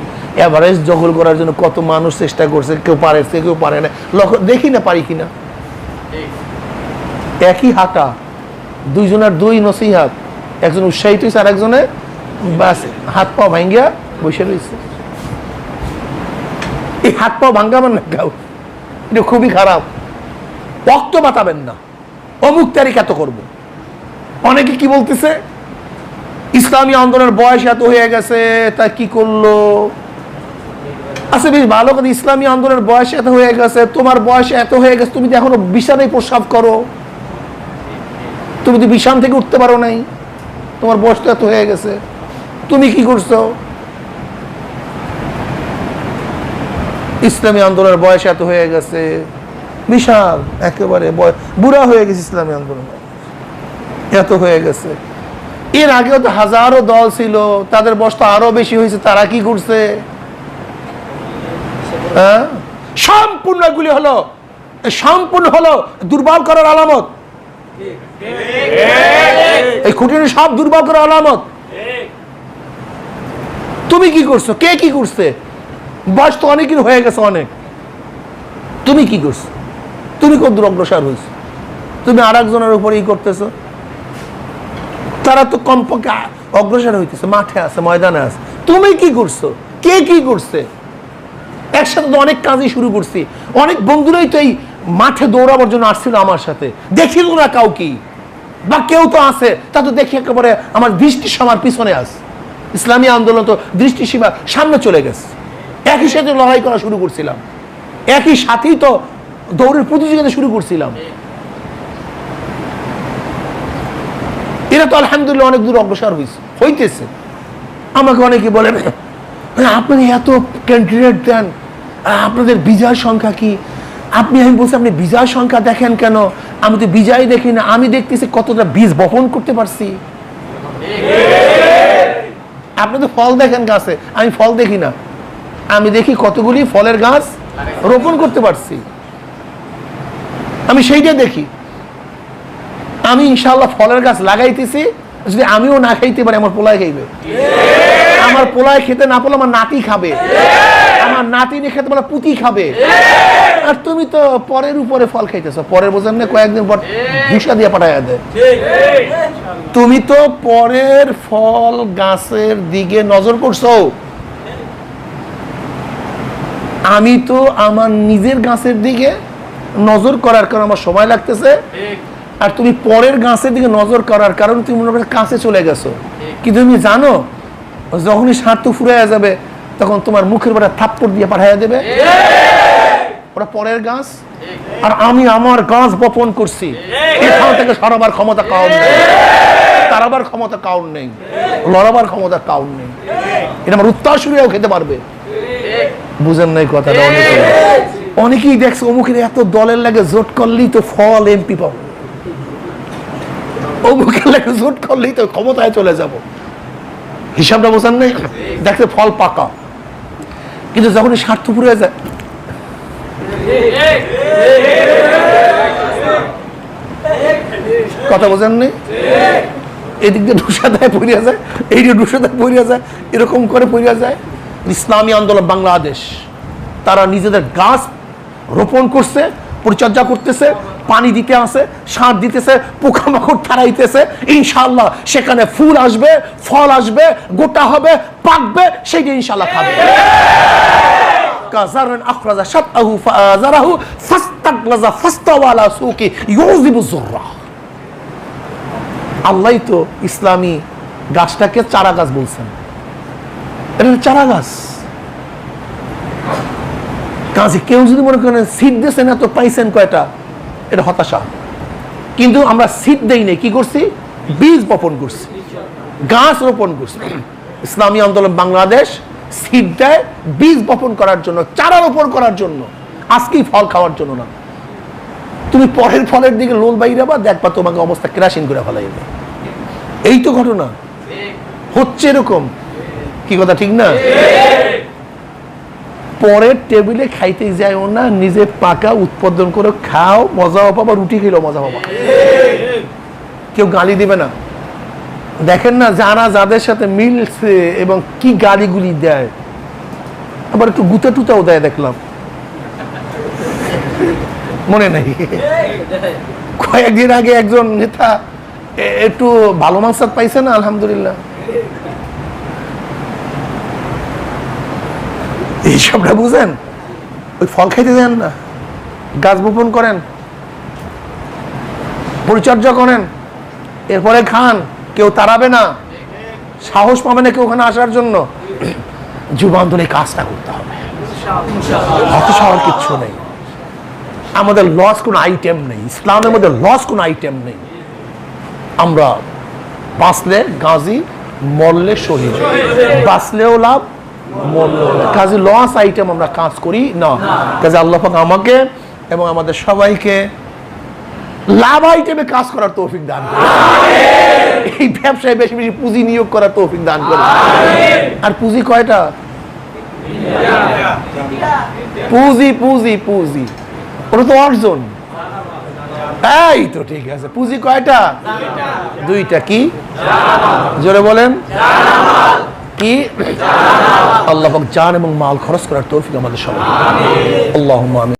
এভারেজ দখল করার জন্য কত মানুষ চেষ্টা করছে, কেউ পারেছে কেউ পারে না, দেখি না পারি কিনা। একই হাঁটা, দুইজনের দুই নসিহাত, একজন উৎসাহিত হয়েছে আর একজনে বাস হাত পা ভাঙ্গিয়া বসে রয়েছে। এই হাত পা ভাঙ্গাবেন না কেউ, এটা খুবই খারাপ। রক্ত বাতাবেন না, অমুক তারিখ এত করবো। অনেকে কি বলতেছে, ইসলামী আন্দোলনের বয়স এত হয়ে গেছে, তা কি করলো? আচ্ছা বেশ ভালো কথা, ইসলামী আন্দোলনের বয়স এত হয়ে গেছে, তোমার বয়স এত হয়ে গেছে, তুমি তো এখনো বিছানায় প্রস্রাব করো, তুমি তো বিছান থেকে উঠতে পারো নাই, তোমার বয়স তো এত হয়ে গেছে, তুমি কি করছো? ইসলামী আন্দোলনের বয়স এত হয়ে গেছে, বিশাল একেবারে বুড়া হয়ে গেছে, ইসলামী আন্দোলন এত হয়ে গেছে। এর আগেও তো হাজারো দল ছিল, তাদের বয়স তো আরো বেশি হয়েছে, তারা কি করছে? সম্পূর্ণ এগুলি হলো, সম্পূর্ণ হলো দুর্বল করার আলামত। এই খুঁটিনি সব দুর্বল করার আলামত। তুমি কি করছো? কে কি করছে? বয়স তো অনেক হয়ে গেছে, অনেক। তুমি কি করছো? তুমি কত দূর অগ্রসর হয়েছো? তুমি আর একজনের উপর ই করতেছো। তারা তো কমপক্ষে অগ্রসর হইতেছে, মাঠে আছে, ময়দানে আছে। তুমি কি করছো? কে কি করছে? একসাথে তো অনেক কাজই শুরু করছি, অনেক বন্ধুরাই তো এই মাঠে দৌড়াবার জন্য আসছিল আমার সাথে, দেখিল না কাউকে, বা কেউ তো আছে, তা তো দেখি একেবারে আমার দৃষ্টিসীমার পিছনে আছে। ইসলামী আন্দোলন তো দৃষ্টিসীমার সামনে চলে গেছে। একই সাথে লড়াই করা শুরু করছিলাম, একই সাথেই তো দৌড়ের প্রতিযোগিতা শুরু করছিলাম। এরা তো আলহামদুলিল্লাহ অনেক দূর অগ্রসর হইতেছে। আমাকে অনেকে বলে, আপনি এত ক্যান্ডিডেট দেন, আপনাদের বিজয় সংখ্যা কি? আমি বলছি, আপনি বিজয় সংখ্যা দেখেন কেন? আমি তো বিজয় দেখি না, আমি দেখতেছি কতটা বীজ বপন করতে পারছি। আপনি তো ফল দেখেন গাছে, আমি ফল দেখি না, আমি দেখি কতগুলি ফলের গাছ রোপণ করতে পারছি, আমি সেইটা দেখি। আমি ইনশাআল্লাহ ফলের গাছ লাগাইতেছি, যদি আমিও না খাইতে পারি আমার পোলায় খাইবে, আমার পোলায় খেতে না পারলে আমার নাতি খাবে, আমার নাতি নিয়ে খেতে পারলে পুতি খাবে। আর তুমি তো পরের উপরে ফল খাইতেছ, পরের বোঝেন না, কয়েকদিন পর ভিসা দিয়ে পাঠাইয়া দেয়। তুমি তো পরের ফল গাছের দিকে নজর করছো, আমি তো আমার নিজের গাছের দিকে নজর করার কারণে আমার সময় লাগতেছে, আর তুমি পরের গাছের দিকে নজর করার কারণে তুমি মনে করো কাছে চলে গেছো। কিন্তু তুমি জানো, যখনই স্বার্থ ফুরাইয়া যাবে তখন তোমার মুখের বেলা থাপ্পড় দিয়ে পাঠাইয়া দেবে। ওরা পরের গাছ, আর আমি আমার গাছ বপন করছি, এখান থেকে সরাবার ক্ষমতা কাউর নেই, তারাবার ক্ষমতা কাউর নেই, লড়াবার ক্ষমতা কাউর নেই। এটা আমার উত্তরসূরিয়াও খেতে পারবে। বুঝেন নাই কথাটা? অনেকেই দেখছে অমুকের এত দলের লাগে জোট করলেই তো ফল এমপি পাবো, অমুকের লাগে জোট করলেই তো ক্ষমতায় চলে যাব। হিসাবটা বোঝেন নাই? দেখছে ফল পাকা, কিন্তু যখন স্বার্থপর হয়ে যায়, কথা বোঝেন নেই, এদিক দিয়ে দুসাদায় পড়িয়া যায়, এই দিয়ে দুসাদায় পড়িয়া যায়, এরকম করে পড়িয়া যায়। ইসলামী আন্দোলন বাংলাদেশ তারা নিজেদের গাছ রোপণ করছে, পরিচর্যা করতেছে, পানি দিতে আসে, সার দিতেছে, পোকামাকড় তাড়াইতেছে। ইনশাআল্লাহ সেখানে ফুল আসবে, ফল আসবে, গোটা হবে, পাকবে, সেইটা ইনশাআল্লাহ খাবে। কাযারান আখরাজা শাতআহু ফাআযারাহু ফাস্তাগলাযা ফাস্তাওয়া আলা সুকি ইউযিবু যুররা। আল্লাহই তো ইসলামী গাছটাকে চারা গাছ বলছেন, এটা চারা গাছ। কাজে কেউ যদি মনে করেন সিট দিয়েছেন এত পাইছেন কয়টা, এটা হতাশা। কিন্তু আমরা সিট দেই নাই, কি করছি? বীজ বপন করছি, গাছ রোপণ করছি। ইসলামী আন্দোলন বাংলাদেশ সিট দেয় বীজ বপন করার জন্য, চারা রোপণ করার জন্য, আজকেই ফল খাওয়ার জন্য না। তুমি পরের ফলের দিকে লোল বাইরে বা দেখবা তোমাকে অবস্থা কেরাসিন করে ফেলাইবে। এই তো ঘটনা হচ্ছে এরকম, কি কথা ঠিক না? পরের টেবিলে খাইতে যায়ও না, নিজে পাকা উৎপাদন করে খাও, মজাও পাবা, রুটি খেলেও মজা পাবা, কেউ গালি দিবে না। দেখেন না যারা যাদের সাথে মিলছে এবং কি গালিগুলি দেয়, আবার একটু গুতা টুতাও দেয়, দেখলাম মনে নাই কয়েকদিন আগে একজন নেতা একটু ভালো মাংসাদ পাইছে না, আলহামদুলিল্লাহ। এইসবটা বুঝেন, ওই ফল খাইতে দেন না, গাছ বপন করেন, পরিচর্যা করেন, এরপরে খান, কেউ তাড়াবে না, সাহস পাবে না কেউ ওখানে আসার জন্য। জীবন ধরে কাজটা করতে হবে, হতাশ হওয়ার কিচ্ছু নেই। আমাদের লস কোনো আইটেম নেই, ইসলামের মধ্যে লস কোনো আইটেম নেই। আমরা বাঁচলে গাজী, মরলে শহীদ, বাঁচলেও লাভ, মরলেও লাভ। কাজে লস আইটেম আমরা কাজ করি না। কাজে আল্লাহ পাক আমাকে এবং আমাদের সবাইকে লাভ আইটেমে কাজ করার তৌফিক দান করে, এই ব্যবসায় বেশি বেশি পুঁজি নিয়োগ করার তৌফিক দান করে। আর পুঁজি কয়টা? পুঁজি পুঁজি পুঁজি, ওটা তো অর্জন। এই তো ঠিক আছে, পুঁজি কয়টা? দুইটা। কি? জোরে বলেন। কি? আল্লাহ পাক জান এবং মাল খরচ করার তৌফিক আমাদের সবাইকে। আল্লাহুম্মা আমিন।